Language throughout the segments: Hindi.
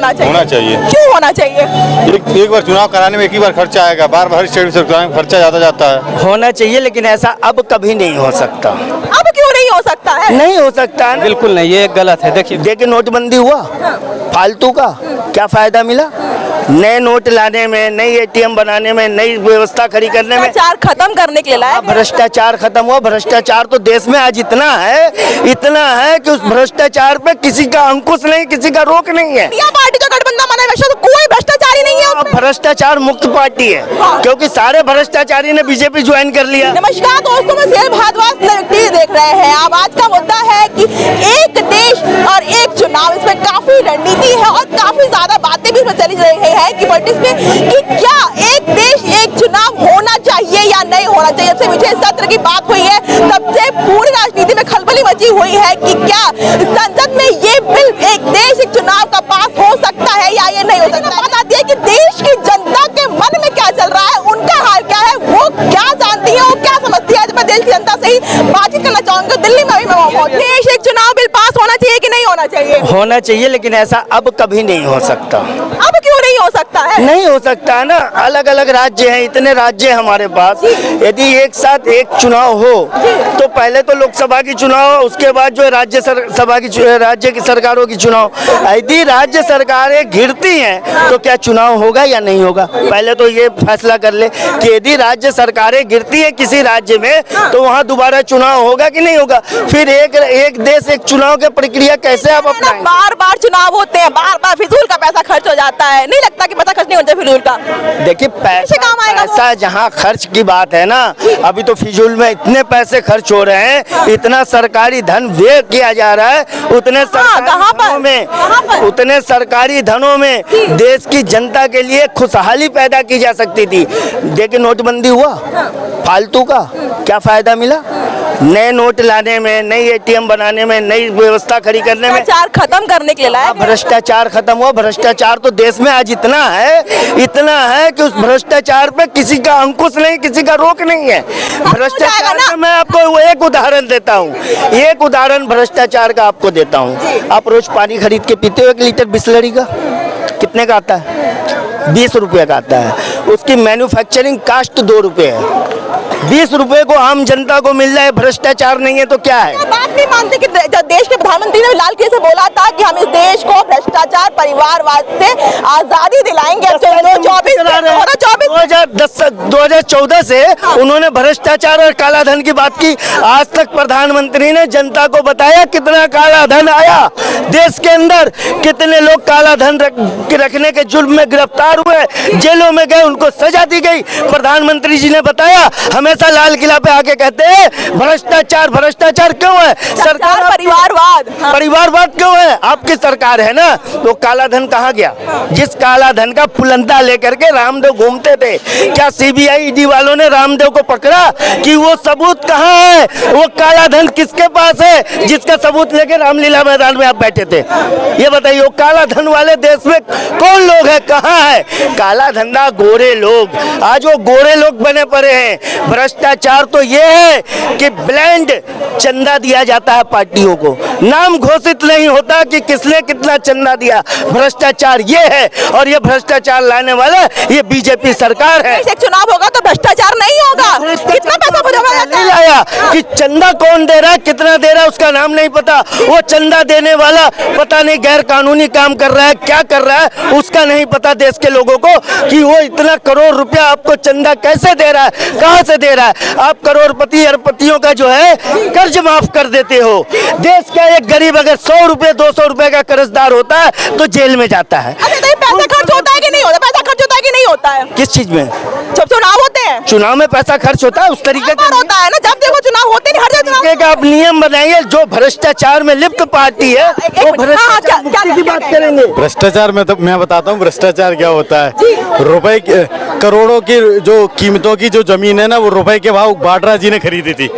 होना चाहिए? होना चाहिए। क्यों होना चाहिए? एक बार चुनाव कराने में एक ही बार खर्चा आएगा, बार बार स्टेट सरकार में खर्चा ज्यादा जाता है। होना चाहिए, लेकिन ऐसा अब कभी नहीं हो सकता। अब क्यों नहीं हो सकता है? नहीं हो सकता है। बिल्कुल नहीं, ये गलत है। देखिए नोटबंदी हुआ, फालतू का क्या फायदा मिला? नए नोट लाने में, नई एटीएम बनाने में, नई व्यवस्था खड़ी करने में, भ्रष्टाचार खत्म करने के लिए लाया गया। भ्रष्टाचार खत्म हुआ। भ्रष्टाचार तो देश में आज इतना है कि उस भ्रष्टाचार पे किसी का अंकुश नहीं, किसी का रोक नहीं है। इंडिया पार्टी जो गठबंधन बना है, वैसे तो कोई भ्रष्टाचारी नहीं है उसमें। भ्रष्टाचार मुक्त पार्टी है, क्योंकि सारे भ्रष्टाचारी ने बीजेपी ज्वाइन कर लिया। नमस्कार दोस्तों, मैं शेर भारद्वाज टीवी देख रहे हैं। अब आज का मुद्दा है कि एक देश और एक चुनाव, इसमें काफी रणनीति है और काफी ज्यादा बातें भी इसमें चली रही है कि पॉलिटिक्स में कि क्या एक देश एक चुनाव होना चाहिए या नहीं होना चाहिए। जब से विजय सत्र की बात हुई है तब से पूरी राजनीति में खलबली मची हुई है कि क्या संसद में ये बिल एक देश एक चुनाव का पास हो सकता है या ये नहीं हो सकता। बात आती है कि देश की जनता के मन में क्या चल रहा है, उनका हाल क्या है, वो क्या जानती है, वो क्या समझती है। मैं देश की जनता से ही बातचीत करना चाहूंगी। दिल्ली में भी मैं मौजूद। देश एक चुनाव बिल पास होना चाहिए कि नहीं होना चाहिए? होना चाहिए, लेकिन ऐसा अब कभी नहीं हो सकता। अब क्यों नहीं हो सकता है? नहीं हो सकता है ना। अलग अलग राज्य हैं, इतने राज्य हैं हमारे पास। यदि एक साथ एक चुनाव हो तो पहले तो लोकसभा की चुनाव, उसके बाद जो राज्य सभा की, राज्य की सरकारों की चुनाव। यदि राज्य सरकारें घिरती हैं तो क्या चुनाव होगा या नहीं होगा? पहले तो ये फैसला कर ले कि यदि राज्य सरकारें गिरती है किसी राज्य में तो वहाँ दोबारा चुनाव होगा कि नहीं होगा। फिर एक देश एक चुनाव की प्रक्रिया कैसे आप अपनाएंगे? बार बार चुनाव होते हैं, बार बार फिजूल का पैसा खर्च हो जाता है। नहीं लगता कि पैसा खर्च नहीं होता फिजूल का? देखिए पैसा जहाँ खर्च की बात है ना, अभी तो फिजूल में इतने पैसे खर्च हो रहे हैं, इतना सरकारी धन व्यय किया जा रहा है, उतने सरकारी धनों में देश की जनता के लिए खुशहाली पैदा की जा सकती थी। देखिए नोटबंदी हुआ, फालतू का क्या फायदा मिला? नए नोट लाने में, नई एटीएम बनाने में, नई व्यवस्था खड़ी करने में, भ्रष्टाचार खत्म करने के लिए लाया गया। भ्रष्टाचार खत्म हुआ। भ्रष्टाचार तो देश में आज इतना है कि उस भ्रष्टाचार पे किसी का अंकुश नहीं, किसी का रोक नहीं है। भ्रष्टाचार का मैं आपको एक उदाहरण देता हूँ, एक उदाहरण भ्रष्टाचार का आपको देता हूँ। आप रोज पानी खरीद के पीते हो 1 लीटर बिस्लरी का, कितने का आता है? 20 रुपये का आता है। उसकी मैन्युफैक्चरिंग कास्ट 2 रुपये है। 20 रुपए को आम जनता को मिल जाए, भ्रष्टाचार नहीं है तो क्या है? बात नहीं मानते कि देश के प्रधानमंत्री ने लाल किले से बोला था कि हम इस देश को भ्रष्टाचार परिवारवाद से आजादी दिलाएंगे। 2014 से उन्होंने भ्रष्टाचार और काला धन की बात की। आज तक प्रधानमंत्री ने जनता को बताया कितना काला धन आया देश के अंदर, कितने लोग काला धन रखने के जुर्म में गिरफ्तार हुए, जेलों में गए, उनको सजा दी गई। प्रधानमंत्री जी ने बताया। हमेशा लाल किला पे आके कहते हैं भ्रष्टाचार, भ्रष्टाचार क्यों है? सरकार परिवारवाद क्यों है? आपकी सरकार है ना, तो काला धन कहाँ गया? जिस काला धन का पुलंदा लेकर के रामदेव घूमते थे, क्या सीबीआई ईडी वालों ने रामदेव को पकड़ा कि वो सबूत कहाँ है? वो काला धन किसके पास है जिसका सबूत लेके रामलीला मैदान में आप बैठे थे? ये बताइए, वो काला धन वाले देश में कौन लोग है, कहाँ है? काला धंधा गोरे लोग, आज वो गोरे लोग बने पड़े हैं। भ्रष्टाचार तो ये है कि ब्लैंड चंदा दिया जाता है पार्टियों को, नाम घोषित नहीं होता कि किसने कितना चंदा दिया। भ्रष्टाचार ये है, और ये भ्रष्टाचार लाने वाला ये बीजेपी सरकार है। चुनाव होगा तो भ्रष्टाचार नहीं होगा। कितना पैसा नहीं आया कि चंदा कौन दे रहा है, कितना दे रहा है, उसका नाम नहीं पता। वो चंदा देने वाला पता नहीं गैर कानूनी काम कर रहा है, क्या कर रहा है, उसका नहीं पता देश के लोगों को कि वो इतना करोड़ रुपया आपको चंदा कैसे दे रहा है, कहां से दे रहा है। आप करोड़पति अरबपतियों का जो है कर्ज माफ कर देते हो। देश का एक गरीब अगर 100 रुपए 200 रुपए का कर्जदार होता है तो जेल में जाता है। पैसा खर्च होता है कि नहीं होता? पैसा खर्च होता है कि नहीं होता है? किस चीज में? जब चुनाव होते हैं, चुनाव में पैसा खर्च होता है, उस तरीके का होता है ना। जब देखो चुनाव होते नहीं, हर जगह का आप नियम बनाइए। जो भ्रष्टाचार में लिप्त पार्टी है वो भ्रष्टाचार की बात करेंगे। भ्रष्टाचार में तो मैं बताता हूँ भ्रष्टाचार क्या होता है। रुपए करोड़ों की जो कीमतों की जो जमीन है ना, वो रुपए के भाव बाड्रा जी ने खरीदी थी।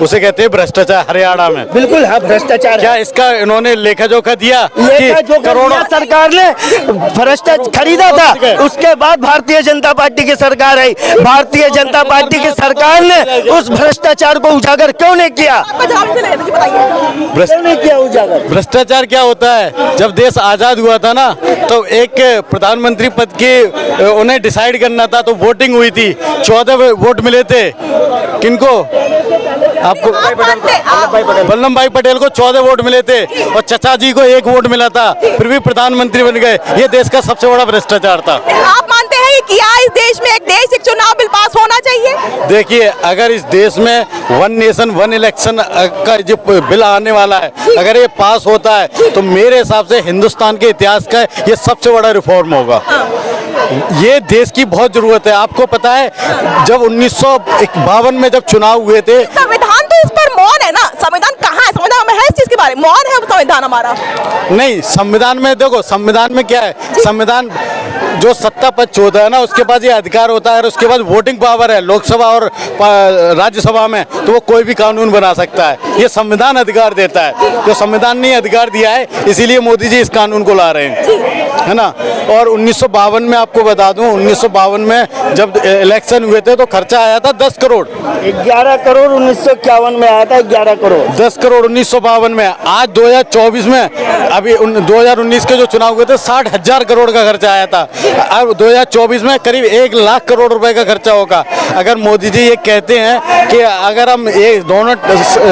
उसे कहते हैं भ्रष्टाचार हरियाणा में। बिल्कुल हाँ, भ्रष्टाचार क्या इसका इन्होंने लेखा जोखा दिया लेखा कि जो करोड़ों सरकार ने भ्रष्टाचार खरीदा था, उसके बाद भारतीय जनता पार्टी की सरकार आई। भारतीय जनता पार्टी की सरकार ने उस भ्रष्टाचार को उजागर क्यों नहीं किया? आपका जवाब इसे नहीं बताइए। क्यों नहीं किया उजागर? भ्रष्टाचार क्या होता है? जब देश आजाद हुआ था ना, तो एक प्रधानमंत्री पद की उन्हें डिसाइड करना था, तो वोटिंग हुई थी, 14 वोट मिले थे। किनको? आपको? वल्लभ भाई पटेल को 14 वोट मिले थे और चचा जी को 1 वोट मिला था, फिर भी प्रधानमंत्री बन गए। ये देश का सबसे बड़ा भ्रष्टाचार था। आप मानते हैं कि क्या इस देश में एक चुनाव बिल पास होना चाहिए? देखिए, अगर इस देश में वन नेशन वन इलेक्शन का जो बिल आने वाला है, अगर ये पास होता है, तो मेरे हिसाब से हिंदुस्तान के इतिहास का ये सबसे बड़ा रिफॉर्म होगा। ये देश की बहुत जरूरत है। आपको पता है, जब 1952 में जब चुनाव हुए थे, संविधान तो इस पर मौन है ना। संविधान कहाँ है? संविधान में है इस चीज के बारे में मौन है संविधान हमारा। नहीं, संविधान में देखो, संविधान में क्या है, संविधान जो सत्ता पद चौदह है ना, उसके पास ये अधिकार होता है, और उसके बाद वोटिंग पावर है लोकसभा और राज्यसभा में, तो वो कोई भी कानून बना सकता है। ये संविधान अधिकार देता है, तो संविधान ने अधिकार दिया है, इसीलिए मोदी जी इस कानून को ला रहे हैं, है ना। और 1952 में आपको बता दूं, 1952 में जब इलेक्शन हुए थे तो खर्चा आया था 10 करोड़। 11 करोड़ 1951 में आया था, 11 करोड़ 10 करोड़ 1952 में। आज 2024 में, अभी 2019 के जो चुनाव हुए थे, 60,000 करोड़ का खर्चा आया था। अब 2024 में करीब 1 लाख करोड़ रुपए का खर्चा होगा। अगर मोदी जी ये कहते हैं कि अगर हम दोनों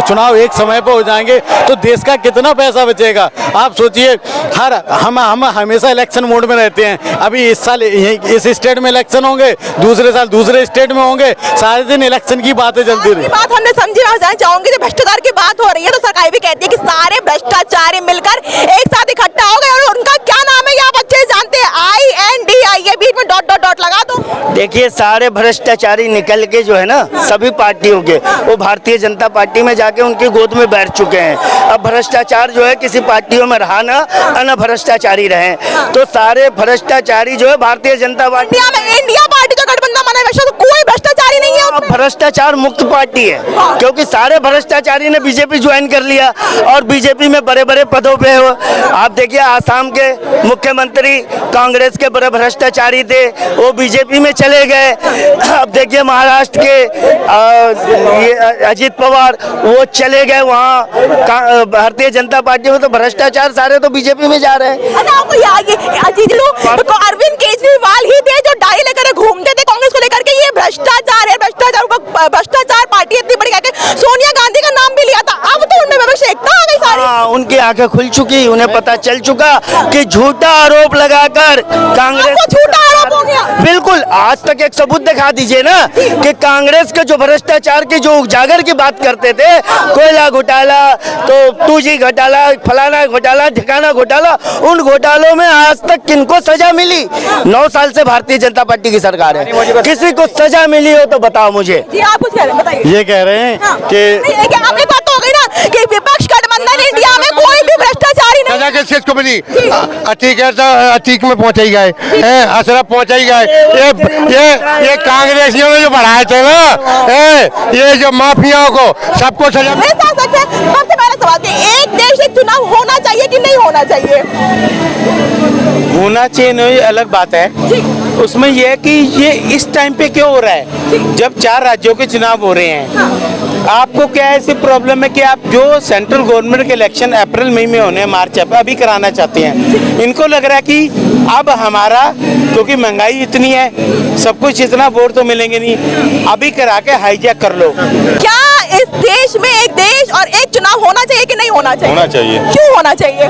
चुनाव एक समय पर हो जाएंगे तो देश का कितना पैसा बचेगा। आप सोचिए, हम हमेशा इलेक्शन मोड में रहते हैं। अभी इस साल इस स्टेट में इलेक्शन होंगे, दूसरे साल दूसरे स्टेट में होंगे, सारे दिन इलेक्शन की बातें चलती रही। बात हमने समझी। मैं जानना चाहूंगी, जब भ्रष्टाचार की बात हो रही है तो सरकार भी कहती है कि सारे भ्रष्टाचारी मिलकर एक साथ इकट्ठा हो गए, और उनका क्या नाम है ये आप अच्छे से जानते हैं, INDI। ये बीच में डॉट डॉट डॉट लगा दो। देखिए, सारे भ्रष्टाचारी निकल के जो है ना, सभी पार्टियों के, वो भारतीय जनता पार्टी में जाके उनकी गोद में बैठ चुके हैं। अब भ्रष्टाचार जो है किसी पार्टियों में रहा ना, अन भ्रष्टाचारी रहे, तो सारे भ्रष्टाचारी जो है Bharatiya Janata party India party जो गठबंधन बना है, तो कोई भ्रष्टाचारी नहीं है उसमें। भ्रष्टाचार मुक्त पार्टी है, क्योंकि सारे भ्रष्टाचारी ने बीजेपी ज्वाइन कर लिया और बीजेपी में बड़े बड़े पदों पे हो। आप देखिए, आसाम के मुख्यमंत्री कांग्रेस के बड़े भ्रष्टाचारी थे, वो बीजेपी में चले गए। अब देखिए, महाराष्ट्र के ये अजीत पवार, वो चले गए वहाँ भारतीय जनता पार्टी में। तो भ्रष्टाचार सारे तो बीजेपी में जा रहे हैं। अच्छा, आपको अरविंद केजरीवाल ही थे जो डायरी लेकर घूमते थे कांग्रेस को लेकर के, ये भ्रष्टाचार है, भ्रष्टाचार पार्टी इतनी बड़ी कहकर सोनिया गांधी का नाम भी लिया था। अब तो उनमें विपक्ष एकता आ गई सारी। उनकी आंखें खुल चुकी, उन्हें पता चल चुका कि झूठा आरोप लगाकर कांग्रेस झूठा आरोप हो गया। बिल्कुल, आज तक एक सबूत दिखा दीजिए ना कि कांग्रेस के जो भ्रष्टाचार की जो उजागर की बात करते थे, कोयला घोटाला, तो 2G घोटाला, फलाना घोटाला, ठिकाना घोटाला, उन घोटालों में आज तक किनको सजा मिली? 9 साल से भारतीय जनता पार्टी की सरकार है, किसी को सजा मिली हो तो बताओ मुझे। जी, आप कुछ कह रहे हैं, बताइए। ये कह रहे हैं कि अब एक बात तो हो गई ना कि विपक्ष गठबंधन इंडिया में कोई भी भ्रष्टाचारी नहीं। सजा किस चीज को मिली? अतीक है तो अतीक में पहुंच ही गए, अशरफ पहुंच ही गए। ये कांग्रेसियों ने जो बढ़ाए थे ना, ये जो माफियाओं को सबको सजा। सबसे पहला सवाल कि एक देश एक चुनाव होना चाहिए कि नहीं होना चाहिए? होना चाहिए नहीं, अलग बात है। उसमें यह है कि ये इस टाइम पे क्यों हो रहा है, जब 4 राज्यों के चुनाव हो रहे हैं। आपको क्या ऐसी प्रॉब्लम है कि आप जो सेंट्रल गवर्नमेंट के इलेक्शन अप्रैल मई में होने, मार्च अभी कराना चाहते हैं। इनको लग रहा है कि अब हमारा, क्योंकि महंगाई इतनी है, सब कुछ इतना वोट तो मिलेंगे नहीं, अभी करा के हाईजैक कर लो। क्या इस देश में एक देश और एक चुनाव होना चाहिए कि नहीं होना चाहिए? होना चाहिए। क्यों होना चाहिए?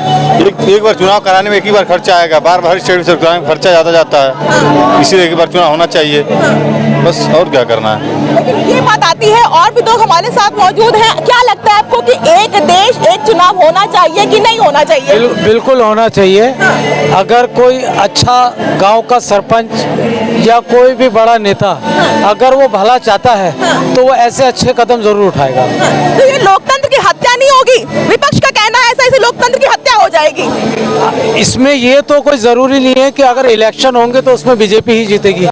एक बार चुनाव कराने में एक ही बार खर्चा आएगा, बार बार स्टेट से कराने में खर्चा ज्यादा जाता है, इसीलिए एक बार चुनाव होना चाहिए, बस। और क्या करना है। लेकिन ये बात आती है, और भी लोग हमारे साथ मौजूद हैं, क्या लगता है आपको कि एक देश एक चुनाव होना चाहिए कि नहीं होना चाहिए? बिल्कुल होना चाहिए। अगर कोई अच्छा गांव का सरपंच या कोई भी बड़ा नेता अगर वो भला चाहता है तो वो ऐसे अच्छे कदम जरूर उठाएगा। तो ये लोकतंत्र की हत्या नहीं होगी? विपक्ष का कहना है ऐसा, इसे लोकतंत्र की हत्या हो जाएगी। इसमें ये तो कोई जरूरी नहीं है कि अगर इलेक्शन होंगे तो उसमें बीजेपी ही जीतेगी,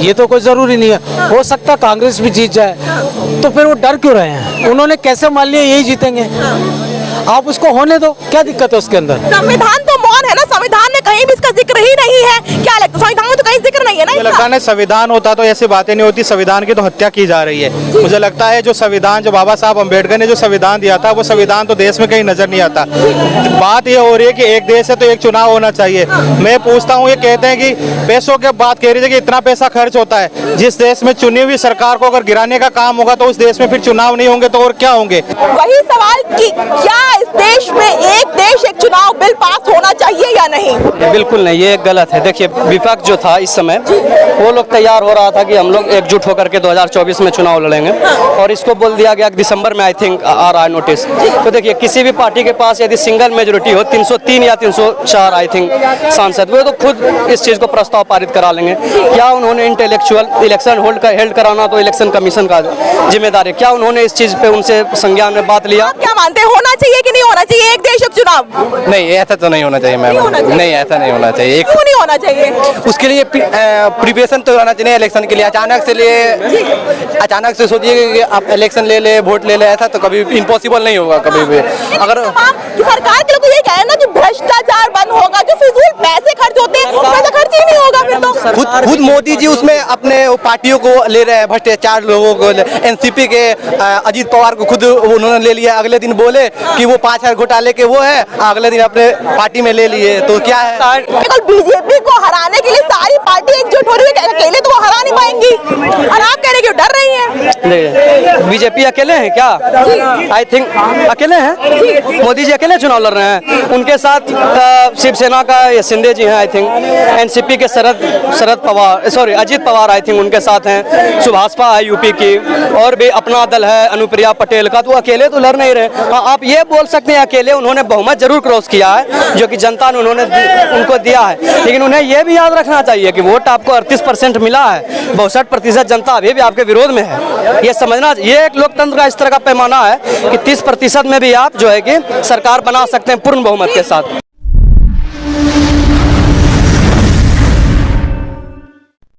ये तो कोई जरूरी नहीं है। हो सकता कांग्रेस भी जीत जाए, तो फिर वो डर क्यों रहे हैं? उन्होंने कैसे मान लिया यही जीतेंगे? आप उसको होने दो, क्या दिक्कत है उसके अंदर? संविधान तो मौन है ना, संविधान में कहीं भी इसका जिक्र ही नहीं है। क्या लगता है, संविधान में तो कहीं जिक्र नहीं है ना मुझे इसका? लगता है संविधान होता तो ऐसी बातें नहीं होती, संविधान की तो हत्या की जा रही है। मुझे लगता है जो संविधान, जो बाबा साहब अम्बेडकर ने जो संविधान दिया था, वो संविधान तो देश में कहीं नजर नहीं आता। बात ये हो रही है कि एक देश है तो एक चुनाव होना चाहिए। मैं पूछता हूँ, ये कहते हैं कि पैसों की बात कह रही है कि इतना पैसा खर्च होता है। जिस देश में चुनी हुई सरकार को अगर गिराने का काम होगा तो उस देश में फिर चुनाव नहीं होंगे तो और क्या होंगे? वही सवाल कि क्या इस देश में एक देश एक चुनाव बिल पास होना चाहिए या नहीं? बिल्कुल नहीं, ये गलत है। देखिए, विपक्ष जो था इस समय, वो लोग तैयार हो रहा था कि हम लोग एकजुट होकर के 2024 में चुनाव लड़ेंगे, और इसको बोल दिया गया कि दिसंबर में आई थिंक आ रहा है नोटिस। तो देखिए, किसी भी पार्टी के पास यदि सिंगल मेजोरिटी हो, 303 या 304 आई थिंक सांसद, वो तो खुद इस चीज़ को प्रस्ताव पारित करा लेंगे। क्या उन्होंने इंटेलेक्चुअल इलेक्शन हेल्ड कराना तो इलेक्शन कमीशन का जिम्मेदार है? क्या उन्होंने इस चीज़ पे उनसे संज्ञान में बात लिया? आप क्या मानते हैं, होना चाहिए कि नहीं होना चाहिए एक देश एक चुनाव? नहीं, ऐसा तो नहीं होना चाहिए मैम। नहीं, ऐसा नहीं होना चाहिए। क्यों नहीं होना चाहिए? उसके लिए प्रिपरेशन तो होना चाहिए इलेक्शन के लिए। अचानक से सोचिए कि आप इलेक्शन ले ले, वोट ले ले, ऐसा तो कभी इम्पॉसिबल नहीं होगा कभी भी। अगर सरकार के लोग तो ये कह रहे हैं ना कि भ्रष्टाचार बंद होगा, जो फिजूल पैसे खर्च होते हैं पैसा खर्च ही नहीं होगा फिर तो। खुद मोदी जी उसमें अपने पार्टियों को ले रहे हैं, भ्रष्टाचार लोगों को। एनसीपी के अजीत पवार को खुद उन्होंने ले लिया, अगले दिन बोले कि वो 5000 घोटाले के वो है, अगले दिन अपने पार्टी में ले लिए। तो क्या है, केवल बीजेपी को हराने के लिए सारी पार्टी एकजुट हो रही है, अकेले तो वो हरा नहीं पाएंगी, और आप कह रहे कि डर रही है। बीजेपी अकेले हैं क्या? आई थिंक अकेले हैं। मोदी जी अकेले चुनाव लड़ रहे हैं। उनके साथ शिवसेना का ये शिंदे जी हैं, आई थिंक एनसीपी के Sharad Pawar, sorry Ajit Pawar I think उनके साथ हैं। सुभाषपा है यूपी की, और भी अपना दल है अनुप्रिया पटेल का। तो अकेले तो लड़ नहीं रहे। हाँ, आप ये बोल सकते हैं अकेले उन्होंने बहुमत जरूर क्रॉस किया है, जो कि जनता ने उनको दिया है। लेकिन उन्हें यह भी याद रखना चाहिए कि वोट आपको 38% मिला है, 62% जनता अभी भी आपके विरोध में है। ये समझना, ये एक लोकतंत्र का इस तरह का पैमाना है कि 30% में भी आप जो है कि सरकार बना सकते हैं पूर्ण बहुमत के साथ।